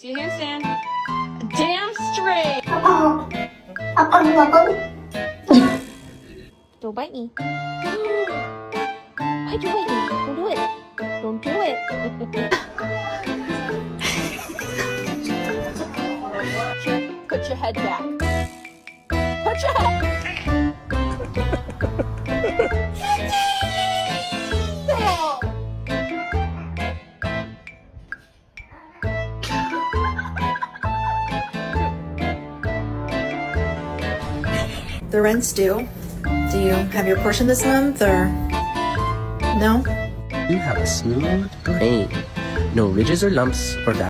Do your handstand. Damn straight. Don't bite me. Why'd you bite me? Don't do it. Don't do it. Put your head back. Put your head. The rent's due. Do you have your portion this month or no? You have a smooth brain. No ridges or lumps or